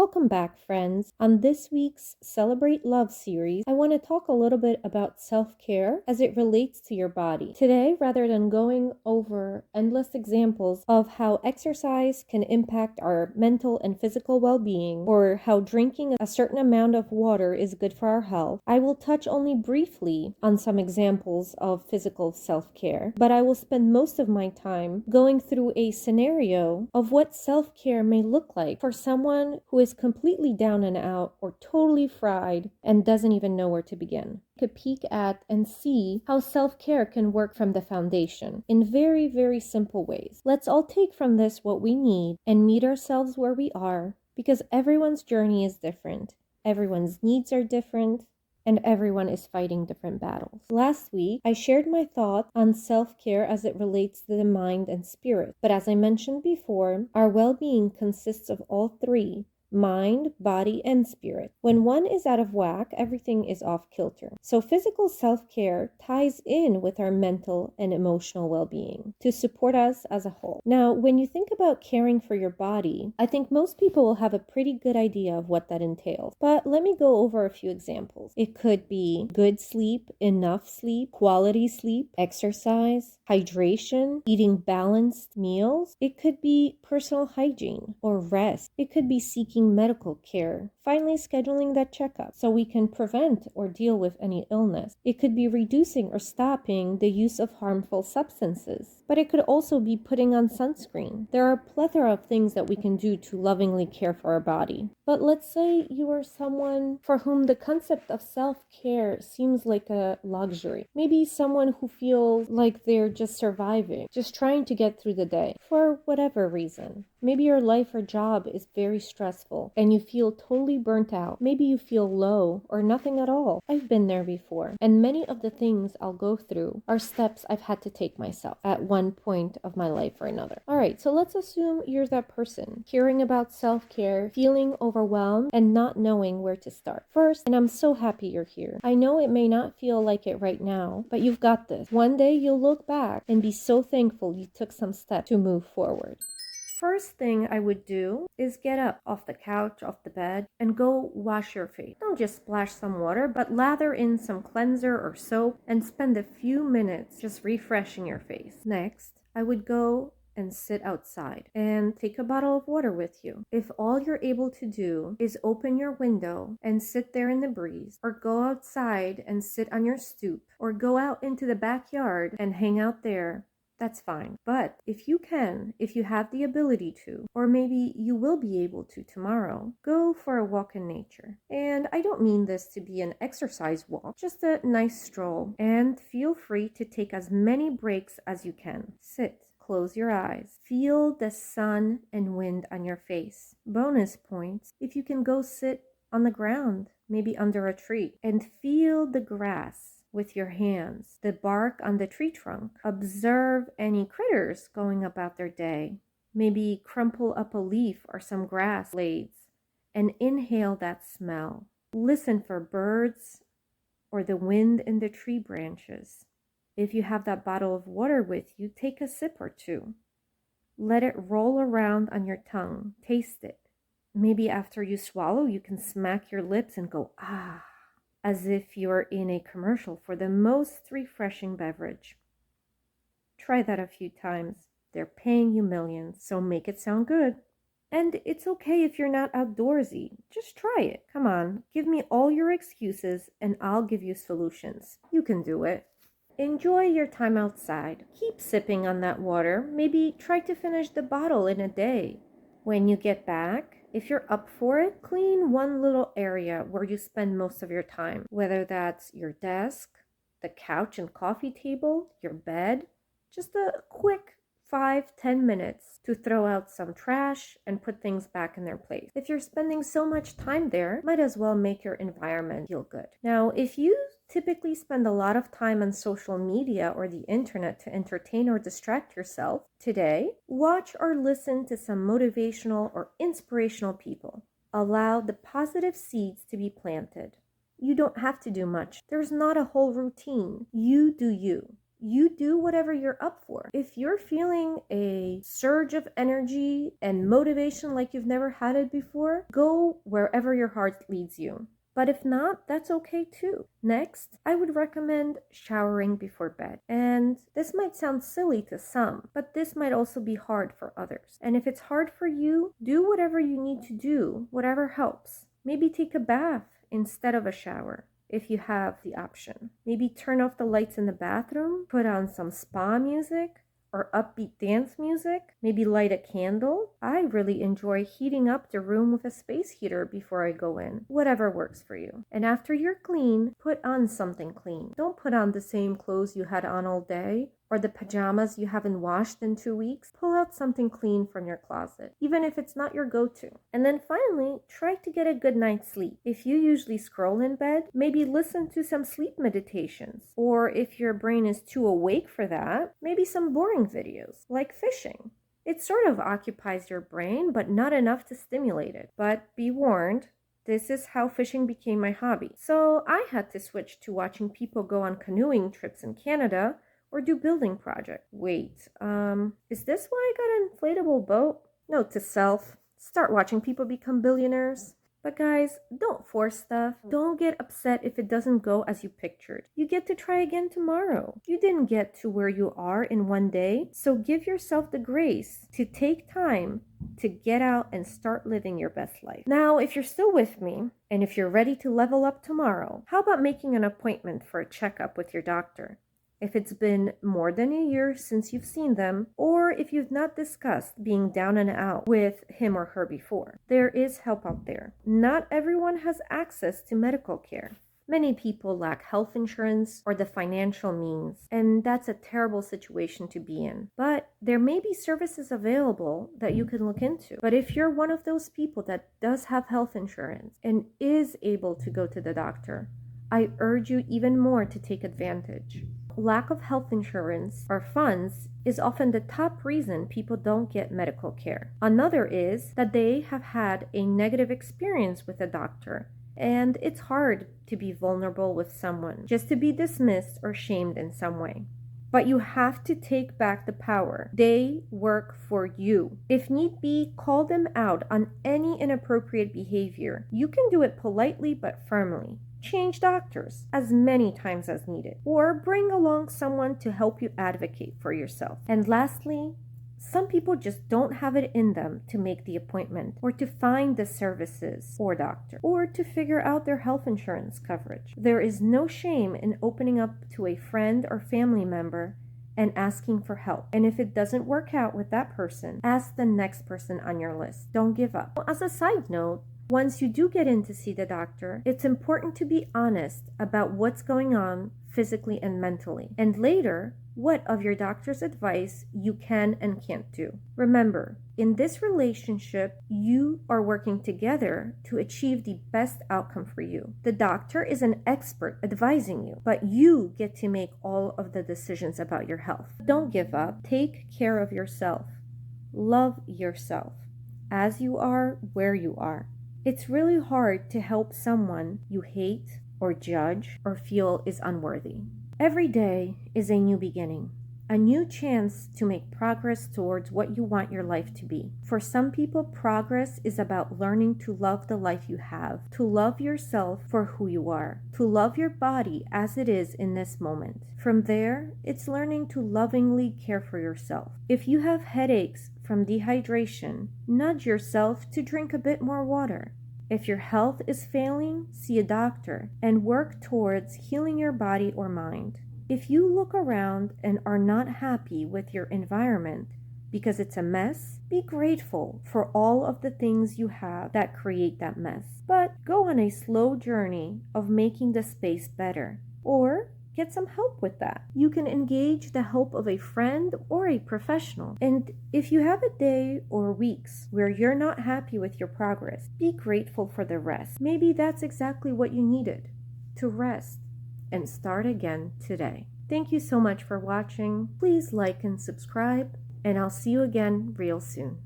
Welcome back, friends. On this week's Celebrate Love series, I want to talk a little bit about self-care as it relates to your body. Today, rather than going over endless examples of how exercise can impact our mental and physical well-being, or how drinking a certain amount of water is good for our health, I will touch only briefly on some examples of physical self-care, but I will spend most of my time going through a scenario of what self-care may look like for someone who is completely down and out or totally fried and doesn't even know where to begin. To peek at and see how self-care can work from the foundation in very, very simple ways. Let's all take from this what we need and meet ourselves where we are, because everyone's journey is different, everyone's needs are different, and everyone is fighting different battles. Last week, I shared my thoughts on self-care as it relates to the mind and spirit. But as I mentioned before, our well-being consists of all three: mind, body, and spirit. When one is out of whack, everything is off kilter. So physical self-care ties in with our mental and emotional well-being to support us as a whole. Now, when you think about caring for your body, I think most people will have a pretty good idea of what that entails. But let me go over a few examples. It could be good sleep, enough sleep, quality sleep, exercise, hydration, eating balanced meals. It could be personal hygiene or rest. It could be seeking medical care, finally scheduling that checkup so we can prevent or deal with any illness. It could be reducing or stopping the use of harmful substances, but it could also be putting on sunscreen. There are a plethora of things that we can do to lovingly care for our body. But let's say you are someone for whom the concept of self-care seems like a luxury. Maybe someone who feels like they're just surviving, just trying to get through the day for whatever reason. Maybe your life or job is very stressful and you feel totally burnt out. Maybe you feel low or nothing at all. I've been there before. And many of the things I'll go through are steps I've had to take myself at one point of my life or another. All right, so let's assume you're that person hearing about self-care, feeling overwhelmed, and not knowing where to start. First, and I'm so happy you're here. I know it may not feel like it right now, but you've got this. One day you'll look back and be so thankful you took some steps to move forward. First thing I would do is get up off the couch, off the bed, and go wash your face. Don't just splash some water, but lather in some cleanser or soap and spend a few minutes just refreshing your face. Next, I would go and sit outside and take a bottle of water with you. If all you're able to do is open your window and sit there in the breeze, or go outside and sit on your stoop, or go out into the backyard and hang out there, that's fine. But if you can, if you have the ability to, or maybe you will be able to tomorrow, go for a walk in nature. And I don't mean this to be an exercise walk, just a nice stroll. And feel free to take as many breaks as you can. Sit, close your eyes, feel the sun and wind on your face. Bonus points if you can go sit on the ground, maybe under a tree, and feel the grass with your hands, the bark on the tree trunk. Observe any critters going about their day. Maybe crumple up a leaf or some grass blades and inhale that smell. Listen for birds or the wind in the tree branches. If you have that bottle of water with you, take a sip or two. Let it roll around on your tongue. Taste it. Maybe after you swallow, you can smack your lips and go, ah, as if you're in a commercial for the most refreshing beverage. Try that a few times. They're paying you millions, so make it sound good. And it's okay if you're not outdoorsy. Just try it. Come on, give me all your excuses and I'll give you solutions. You can do it. Enjoy your time outside. Keep sipping on that water. Maybe try to finish the bottle in a day. When you get back, if you're up for it, clean one little area where you spend most of your time, whether that's your desk, the couch and coffee table, your bed. Just a quick 5-10 minutes to throw out some trash and put things back in their place. If you're spending so much time there, might as well make your environment feel good. Now, if you typically spend a lot of time on social media or the internet to entertain or distract yourself, today, watch or listen to some motivational or inspirational people. Allow the positive seeds to be planted. You don't have to do much. There's not a whole routine. You do you. You do whatever you're up for. If you're feeling a surge of energy and motivation like you've never had it before, go wherever your heart leads you. But if not, that's okay too. Next, I would recommend showering before bed. And this might sound silly to some, but this might also be hard for others. And if it's hard for you, do whatever you need to do, whatever helps. Maybe take a bath instead of a shower if you have the option. Maybe turn off the lights in the bathroom, put on some spa music, or upbeat dance music, maybe light a candle. I really enjoy heating up the room with a space heater before I go in. Whatever works for you. And after you're clean, put on something clean. Don't put on the same clothes you had on all day or the pajamas you haven't washed in 2 weeks. Pull out something clean from your closet, even if it's not your go-to. And then finally, try to get a good night's sleep. If you usually scroll in bed, maybe listen to some sleep meditations. Or if your brain is too awake for that, maybe some boring videos, like fishing. It sort of occupies your brain, but not enough to stimulate it. But be warned, this is how fishing became my hobby. So I had to switch to watching people go on canoeing trips in Canada or do building projects. Wait, is this why I got an inflatable boat? Note to self, start watching people become billionaires. But guys, don't force stuff. Don't get upset if it doesn't go as you pictured. You get to try again tomorrow. You didn't get to where you are in one day, so give yourself the grace to take time to get out and start living your best life. Now, if you're still with me, and if you're ready to level up tomorrow, how about making an appointment for a checkup with your doctor? If it's been more than a year since you've seen them, or if you've not discussed being down and out with him or her before, there is help out there. Not everyone has access to medical care. Many people lack health insurance or the financial means, and that's a terrible situation to be in. But there may be services available that you can look into. But if you're one of those people that does have health insurance and is able to go to the doctor, I urge you even more to take advantage. Lack of health insurance or funds is often the top reason people don't get medical care. Another is that they have had a negative experience with a doctor, and it's hard to be vulnerable with someone, just to be dismissed or shamed in some way. But you have to take back the power. They work for you. If need be, call them out on any inappropriate behavior. You can do it politely but firmly. Change doctors as many times as needed, or bring along someone to help you advocate for yourself. And lastly, some people just don't have it in them to make the appointment, or to find the services or doctor, or to figure out their health insurance coverage. There is no shame in opening up to a friend or family member and asking for help. And if it doesn't work out with that person, ask the next person on your list. Don't give up. As a side note, once you do get in to see the doctor, it's important to be honest about what's going on physically and mentally, and later, what of your doctor's advice you can and can't do. Remember, in this relationship, you are working together to achieve the best outcome for you. The doctor is an expert advising you, but you get to make all of the decisions about your health. Don't give up. Take care of yourself. Love yourself as you are, where you are. It's really hard to help someone you hate or judge or feel is unworthy. Every day is a new beginning, a new chance to make progress towards what you want your life to be. For some people, progress is about learning to love the life you have, to love yourself for who you are, to love your body as it is in this moment. From there, it's learning to lovingly care for yourself. If you have headaches from dehydration, nudge yourself to drink a bit more water. If your health is failing, see a doctor and work towards healing your body or mind. If you look around and are not happy with your environment because it's a mess, be grateful for all of the things you have that create that mess. But go on a slow journey of making the space better, or get some help with that. You can engage the help of a friend or a professional. And if you have a day or weeks where you're not happy with your progress, be grateful for the rest. Maybe that's exactly what you needed, to rest and start again today. Thank you so much for watching. Please like and subscribe, and I'll see you again real soon.